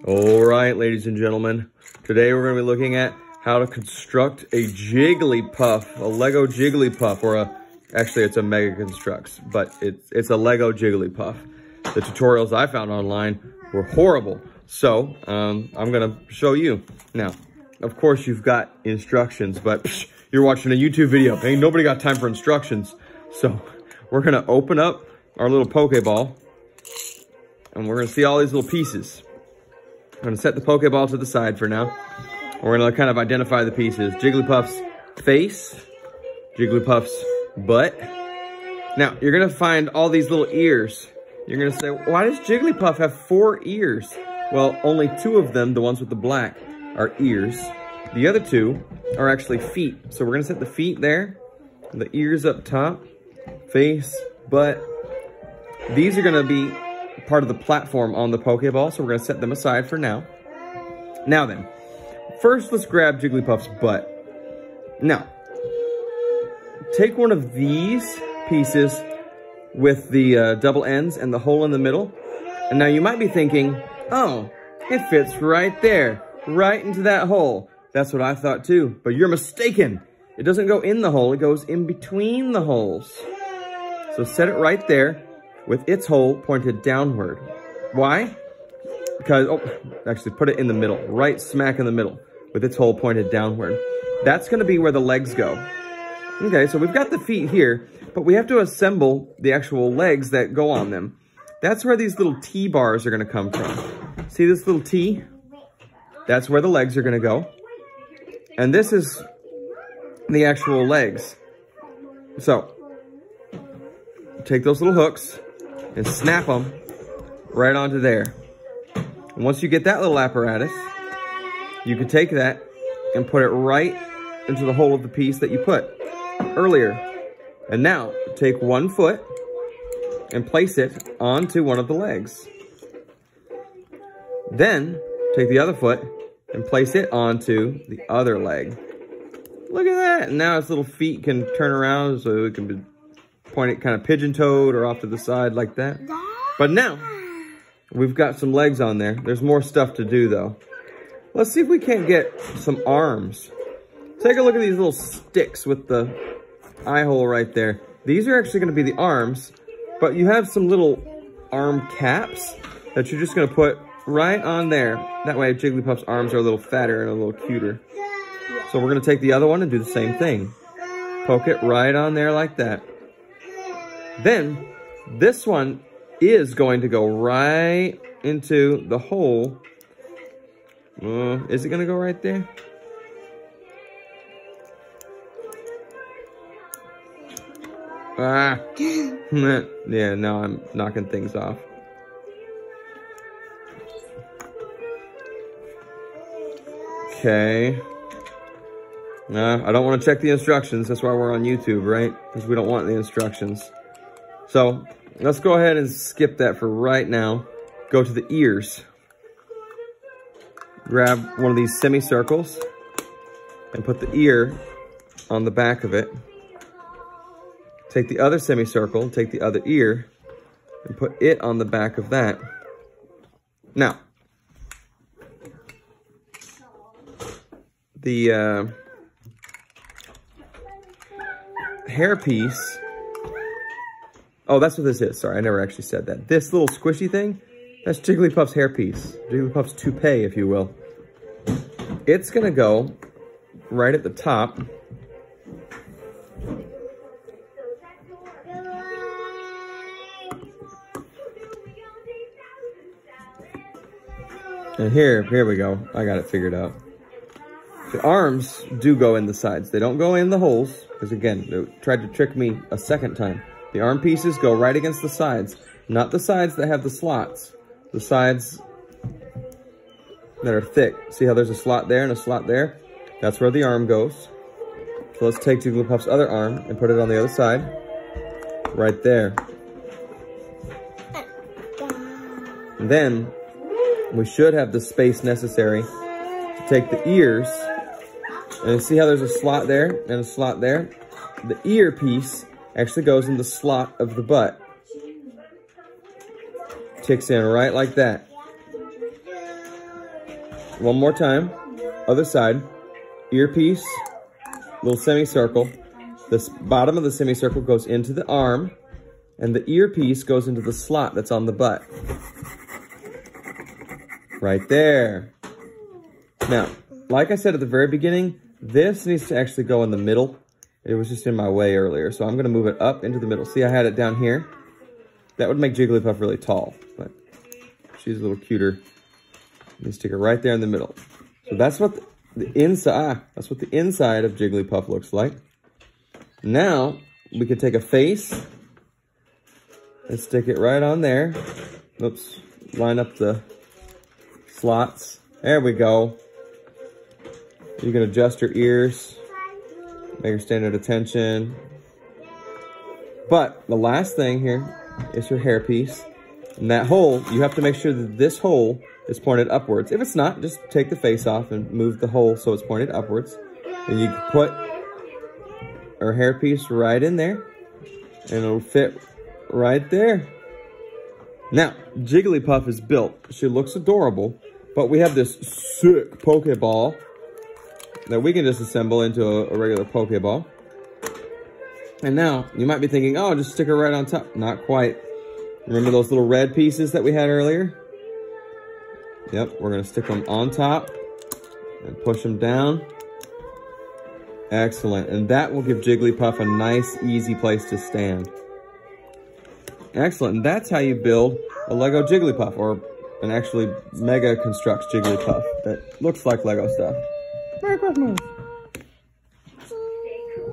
All right, ladies and gentlemen, today we're going to be looking at how to construct a Jigglypuff, a Lego Jigglypuff, or actually it's a Mega Construx, but it's a Lego Jigglypuff. The tutorials I found online were horrible, so I'm going to show you. Now, of course you've got instructions, but you're watching a YouTube video. Ain't nobody got time for instructions. So we're going to open up our little Pokeball, and we're going to see all these little pieces. I'm going to set the Pokeball to the side for now. We're going to kind of identify the pieces. Jigglypuff's face, Jigglypuff's butt. Now, you're going to find all these little ears. You're going to say, why does Jigglypuff have 4 ears? Well, only 2 of them, the ones with the black, are ears. The other 2 are actually feet. So we're going to set the feet there, the ears up top, face, butt. These are going to be part of the platform on the Pokeball, so we're going to set them aside for now. Now then, first let's grab Jigglypuff's butt. Now, take one of these pieces with the double ends and the hole in the middle. And now you might be thinking, oh, it fits right there, right into that hole. That's what I thought too, but you're mistaken. It doesn't go in the hole, it goes in between the holes. So set it right there with its hole pointed downward. Why? Because, actually put it in the middle, right smack in the middle with its hole pointed downward. That's gonna be where the legs go. Okay, so we've got the feet here, but we have to assemble the actual legs that go on them. That's where these little T-bars are gonna come from. See this little T? That's where the legs are gonna go. And this is the actual legs. So, take those little hooks and snap them right onto there. And once you get that little apparatus, you can take that and put it right into the hole of the piece that you put earlier. And now, take one foot and place it onto one of the legs. Then, take the other foot and place it onto the other leg. Look at that! And now its little feet can turn around so it can be pointed kind of pigeon-toed or off to the side like that. But now, we've got some legs on there. There's more stuff to do though. Let's see if we can't get some arms. Take a look at these little sticks with the eye hole right there. These are actually going to be the arms, but you have some little arm caps that you're just going to put right on there. That way Jigglypuff's arms are a little fatter and a little cuter. So we're going to take the other one and do the same thing. Poke it right on there like that. Then, this one is going to go right into the hole. Is it going to go right there? Ah. Yeah, now I'm knocking things off. Okay. I don't want to check the instructions. That's why we're on YouTube, right? Because we don't want the instructions. So, let's go ahead and skip that for right now. Go to the ears. Grab one of these semicircles and put the ear on the back of it. Take the other semicircle, take the other ear, and put it on the back of that. Now, the hair piece. Oh, that's what this is. Sorry, I never actually said that. This little squishy thing, that's Jigglypuff's hair piece. Jigglypuff's toupee, if you will. It's gonna go right at the top. And here we go. I got it figured out. The arms do go in the sides. They don't go in the holes, because again, they tried to trick me a second time. The arm pieces go right against the sides, not the sides that have the slots. The sides that are thick. See how there's a slot there and a slot there? That's where the arm goes. So let's take Jigglypuff's other arm and put it on the other side. Right there. And then, we should have the space necessary to take the ears. And see how there's a slot there and a slot there? The ear piece actually goes in the slot of the butt. Ticks in right like that. one more time. Other side. Earpiece, little semicircle. The bottom of the semicircle goes into the arm, and the earpiece goes into the slot that's on the butt. Right there. Now, like I said at the very beginning, this needs to actually go in the middle. It was just in my way earlier, so I'm going to move it up into the middle. See, I had it down here. That would make Jigglypuff really tall, but she's a little cuter. Let me stick it right there in the middle. So that's what the inside of Jigglypuff looks like. Now, we could take a face and stick it right on there. Oops, line up the slots. There we go. You can adjust her ears, make her stand at attention. But the last thing here is her hairpiece. And that hole, you have to make sure that this hole is pointed upwards. If it's not, just take the face off and move the hole so it's pointed upwards. And you can put her hairpiece right in there, and it'll fit right there. Now, Jigglypuff is built. She looks adorable, but we have this sick Pokeball that we can just assemble into a regular Pokeball. And now, you might be thinking, oh, just stick her right on top. Not quite. Remember those little red pieces that we had earlier? Yep, we're going to stick them on top and push them down. Excellent. And that will give Jigglypuff a nice, easy place to stand. Excellent. And that's how you build a Lego Jigglypuff, or an actually Mega Construx Jigglypuff that looks like Lego stuff. Merry Christmas!